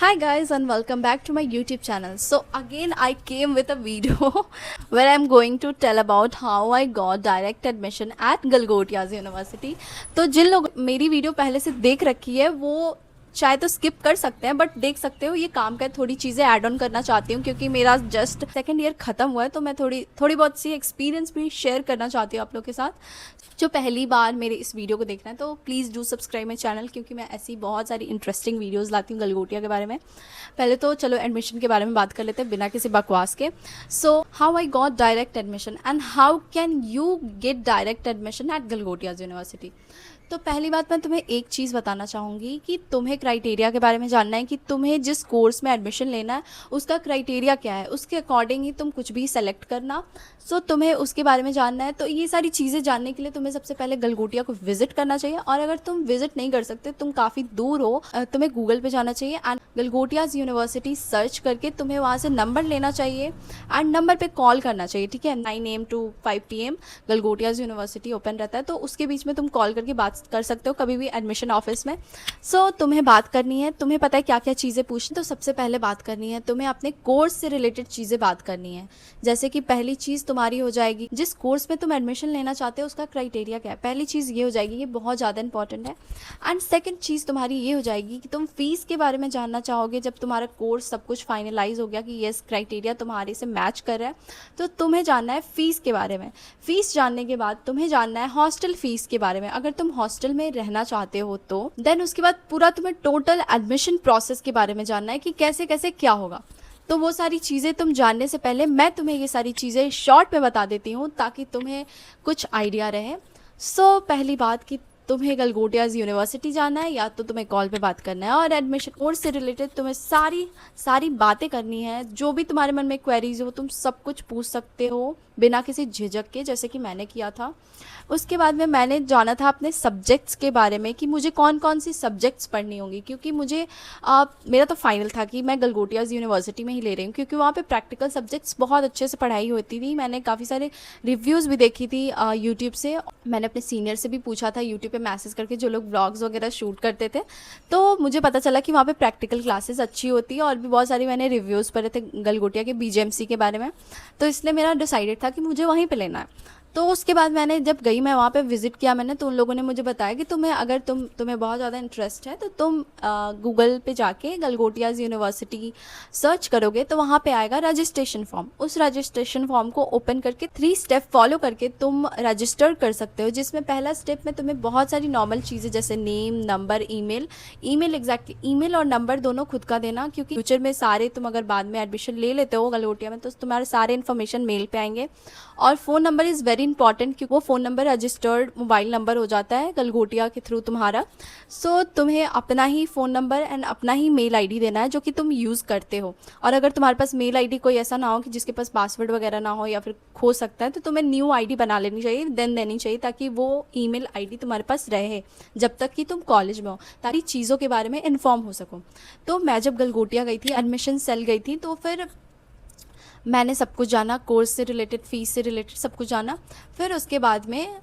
Hi guys and welcome back to my YouTube channel. So again I came with a video where I'm going to tell about how I got direct admission at Galgotias University. तो जिन लोग मेरी video पहले से देख रखी है वो चाहे तो स्किप कर सकते हैं, बट देख सकते हो ये काम का थोड़ी चीज़ें ऐड ऑन करना चाहती हूँ क्योंकि मेरा जस्ट सेकेंड ईयर ख़त्म हुआ है, तो मैं थोड़ी बहुत सी एक्सपीरियंस भी शेयर करना चाहती हूँ आप लोग के साथ। जो पहली बार मेरे इस वीडियो को देखना है तो please do subscribe my channel, क्योंकि मैं ऐसी बहुत सारी इंटरेस्टिंग वीडियोज़ लाती हूँ गलगोटिया के बारे में। पहले तो चलो एडमिशन के बारे में बात कर लेते हैं बिना किसी बकवास के। So how I got direct admission and how can you get direct admission eight Galgotias university. तो पहली बात मैं तुम्हें एक चीज़ बताना चाहूँगी कि तुम्हें क्राइटेरिया के बारे में जानना है कि तुम्हें जिस कोर्स में एडमिशन लेना है उसका क्राइटेरिया क्या है, उसके अकॉर्डिंग ही तुम कुछ भी सेलेक्ट करना। सो तुम्हें उसके बारे में जानना है, तो ये सारी चीज़ें जानने के लिए तुम्हें सबसे पहले गलगोटिया को विजिट करना चाहिए। और अगर तुम विजिट नहीं कर सकते, तुम काफ़ी दूर हो, तुम्हें गूगल पे जाना चाहिए एंड गलगोटियाज यूनिवर्सिटी सर्च करके तुम्हें वहाँ से नंबर लेना चाहिए एंड नंबर पे कॉल करना चाहिए। ठीक है, 9 AM to 5 PM Galgotias university open रहता है, तो उसके बीच में तुम कॉल करके बात कर सकते हो कभी भी एडमिशन ऑफिस में। सो तुम्हें बात करनी है, तुम्हें पता है क्या क्या चीज़ें पूछनी। तो सबसे पहले बात करनी है तुम्हें अपने कोर्स से रिलेटेड चीज़ें बात करनी है। जैसे कि पहली चीज़ तुम्हारी हो जाएगी जिस कोर्स में तुम एडमिशन लेना चाहते हो उसका क्राइटेरिया क्या है। पहली चीज़ ये हो जाएगी, ये बहुत ज़्यादा इंपॉर्टेंट है। एंड सेकेंड चीज़ तुम्हारी ये हो जाएगी कि तुम फीस के बारे में जानना चाहोगे। जब तुम्हारा कोर्स सब कुछ फाइनलाइज हो गया कि येस क्राइटेरिया तुम्हारे से मैच कर रहा है, तो तुम्हें जानना है फ़ीस के बारे में। फ़ीस जानने के बाद तुम्हें जानना है हॉस्टल फ़ीस के बारे में। अगर तुम हॉस्टल में रहना चाहते हो तो देन उसके बाद पूरा तुम्हें टोटल एडमिशन प्रोसेस के बारे में जानना है कि कैसे कैसे क्या होगा। तो वो सारी चीज़ें तुम जानने से पहले मैं तुम्हें ये सारी चीज़ें शॉर्ट में बता देती हूँ ताकि तुम्हें कुछ आइडिया रहे। सो पहली बात कि तुम्हें गलगोटियाज यूनिवर्सिटी जाना है या तो तुम्हें कॉल पे बात करना है और एडमिशन कोर्स से रिलेटेड तुम्हें सारी बातें करनी है। जो भी तुम्हारे मन में क्वेरीज हो तुम सब कुछ पूछ सकते हो बिना किसी झिझक के, जैसे कि मैंने किया था। उसके बाद में मैंने जाना था अपने सब्जेक्ट्स के बारे में कि मुझे कौन कौन सी सब्जेक्ट्स पढ़नी होंगी, क्योंकि मुझे मेरा तो फाइनल था कि मैं गलगोटियाज यूनिवर्सिटी में ही ले रही हूँ क्योंकि वहाँ पे प्रैक्टिकल सब्जेक्ट्स बहुत अच्छे से पढ़ाई होती थी। मैंने काफ़ी सारे रिव्यूज़ भी देखी थी यूट्यूब से। मैंने अपने सीनियर से भी पूछा था यूट्यूब पे मैसेज करके, जो लोग ब्लॉग्स वगैरह शूट करते थे, तो मुझे पता चला कि वहाँ पे प्रैक्टिकल क्लासेस अच्छी होती है। और भी बहुत सारी मैंने रिव्यूज़ पढ़े थे गलगोटिया के BGMC के बारे में, तो इसलिए मेरा डिसाइडेड था कि मुझे वहीं पे लेना है। तो उसके बाद मैंने जब गई, मैं वहाँ पे विज़िट किया मैंने, तो उन लोगों ने मुझे बताया कि तुम्हें अगर तुम्हें बहुत ज़्यादा इंटरेस्ट है तो तुम गूगल पे जाके गलगोटियाज यूनिवर्सिटी सर्च करोगे तो वहाँ पे आएगा रजिस्ट्रेशन फॉर्म। उस रजिस्ट्रेशन फॉर्म को ओपन करके 3 स्टेप फॉलो करके तुम रजिस्टर कर सकते हो, जिसमें पहला स्टेप में तुम्हें बहुत सारी नॉर्मल चीज़ें जैसे name, number, email exactly email और नंबर दोनों खुद का देना, क्योंकि फ्यूचर में सारे तुम अगर बाद में एडमिशन ले लेते हो गलगोटिया में तो तुम्हारे सारे इन्फॉर्मेशन मेल पे आएंगे। और phone number is very important क्योंकि वो phone number registered mobile number हो जाता है गलगोटिया के थ्रू तुम्हारा। सो तुम्हें अपना ही फ़ोन नंबर एंड अपना ही मेल आईडी देना है जो कि तुम यूज़ करते हो। और अगर तुम्हारे पास मेल आईडी कोई ऐसा ना हो कि जिसके पास पासवर्ड वगैरह ना हो या फिर खो सकता है, तो तुम्हें न्यू आईडी बना लेनी चाहिए, देन देनी चाहिए, ताकि वो ईमेल आईडी तुम्हारे पास रहे जब तक कि तुम कॉलेज में हो, ताकि चीज़ों के बारे में इन्फॉर्म हो सको। तो मैं जब गलगोटिया गई थी, एडमिशन सेल गई थी, तो फिर मैंने सब कुछ जाना, कोर्स से रिलेटेड, फ़ीस से रिलेटेड सब कुछ जाना। फिर उसके बाद में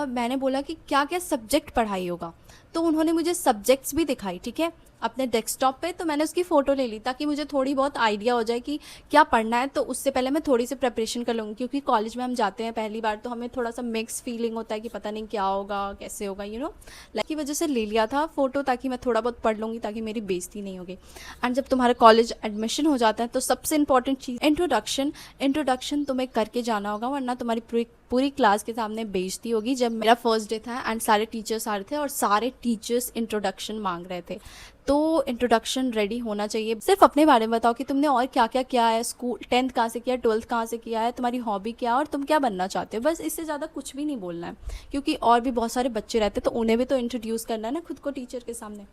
मैंने बोला कि क्या क्या सब्जेक्ट पढ़ाई होगा, तो उन्होंने मुझे सब्जेक्ट्स भी दिखाई, ठीक है, अपने डेस्कटॉप पे। तो मैंने उसकी फ़ोटो ले ली ताकि मुझे थोड़ी बहुत आइडिया हो जाए कि क्या पढ़ना है। तो उससे पहले मैं थोड़ी सी प्रिपरेशन कर लूँगी, क्योंकि कॉलेज में हम जाते हैं पहली बार तो हमें थोड़ा सा मिक्स फीलिंग होता है कि पता नहीं क्या होगा, कैसे होगा, लाइक की वजह से ले लिया था फ़ोटो ताकि मैं थोड़ा बहुत पढ़ लूँगी, ताकि मेरी बेइज्जती नहीं होगी। एंड जब तुम्हारा कॉलेज एडमिशन हो जाता है तो सबसे इंपॉर्टेंट चीज़ इंट्रोडक्शन तुम्हें करके जाना होगा, वरना तुम्हारी पूरी क्लास के सामने बेइज्जती होगी। जब मेरा फर्स्ट डे था एंड सारे टीचर्स आ रहे थे और सारे टीचर्स इंट्रोडक्शन मांग रहे थे, तो इंट्रोडक्शन रेडी होना चाहिए। सिर्फ अपने बारे में बताओ कि तुमने और क्या क्या किया है, स्कूल 10th कहाँ से किया, 12th कहाँ से किया है, तुम्हारी हॉबी क्या है और तुम क्या बनना चाहते हो। बस इससे ज़्यादा कुछ भी नहीं बोलना है, क्योंकि और भी बहुत सारे बच्चे रहते हैं तो उन्हें भी तो इंट्रोड्यूस करना है ना खुद को टीचर के सामने।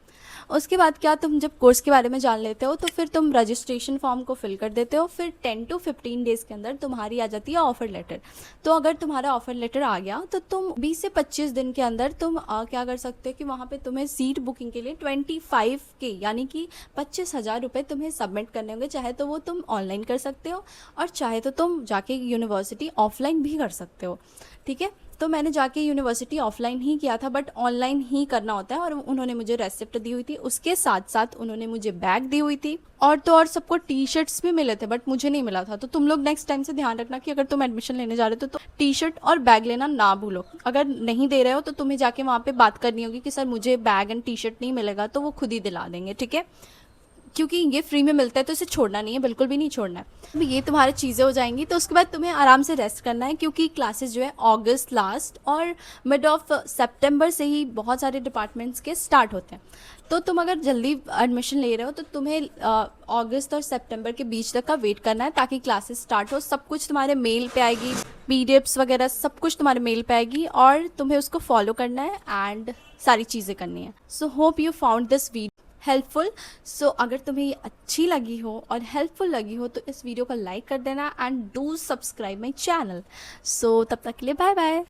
उसके बाद क्या, तुम जब कोर्स के बारे में जान लेते हो तो फिर तुम रजिस्ट्रेशन फॉर्म को फिल कर देते हो। फिर 10 to 15 डेज़ के अंदर तुम्हारी आ जाती है ऑफ़र लेटर। तो अगर तुम्हारा ऑफ़र लेटर आ गया तो तुम 20 से 25 दिन के अंदर तुम क्या कर सकते हो कि वहाँ पे तुम्हें सीट बुकिंग के लिए 25K यानी कि 25,000 रुपये तुम्हें सबमिट करने होंगे। चाहे तो वो तुम ऑनलाइन कर सकते हो और चाहे तो तुम जाके यूनिवर्सिटी ऑफलाइन भी कर सकते हो, ठीक है। तो मैंने जाके यूनिवर्सिटी ऑफलाइन ही किया था, बट ऑनलाइन ही करना होता है। और उन्होंने मुझे रेसिप्ट दी हुई थी, उसके साथ साथ उन्होंने मुझे बैग दी हुई थी, और तो और सबको टी शर्ट्स भी मिले थे, बट मुझे नहीं मिला था। तो तुम लोग नेक्स्ट टाइम से ध्यान रखना कि अगर तुम एडमिशन लेने जा रहे हो तो टी शर्ट और बैग लेना ना भूलो। अगर नहीं दे रहे हो तो तुम्हें जाके वहाँ पे बात करनी होगी कि सर मुझे बैग एंड टी शर्ट नहीं मिलेगा, तो वो खुद ही दिला देंगे, ठीक है। क्योंकि ये फ्री में मिलता है तो इसे छोड़ना नहीं है, बिल्कुल भी नहीं छोड़ना है। अब ये तुम्हारी चीज़ें हो जाएंगी, तो उसके बाद तुम्हें आराम से रेस्ट करना है, क्योंकि क्लासेस जो है अगस्त लास्ट और मिड ऑफ सितंबर से ही बहुत सारे डिपार्टमेंट्स के स्टार्ट होते हैं। तो तुम अगर जल्दी एडमिशन ले रहे हो तो तुम्हें अगस्त और सितंबर के बीच तक का वेट करना है, ताकि क्लासेस स्टार्ट हो। सब कुछ तुम्हारे मेल पे आएगी, पीडीएफ्स वगैरह सब कुछ तुम्हारे मेल पे आएगी, और तुम्हें उसको फॉलो करना है एंड सारी चीज़ें करनी है। So hope you found this video helpful. So अगर तुम्हें ये अच्छी लगी हो और हेल्पफुल लगी हो तो इस वीडियो को लाइक कर देना and do subscribe my channel. So तब तक के लिए बाय बाय।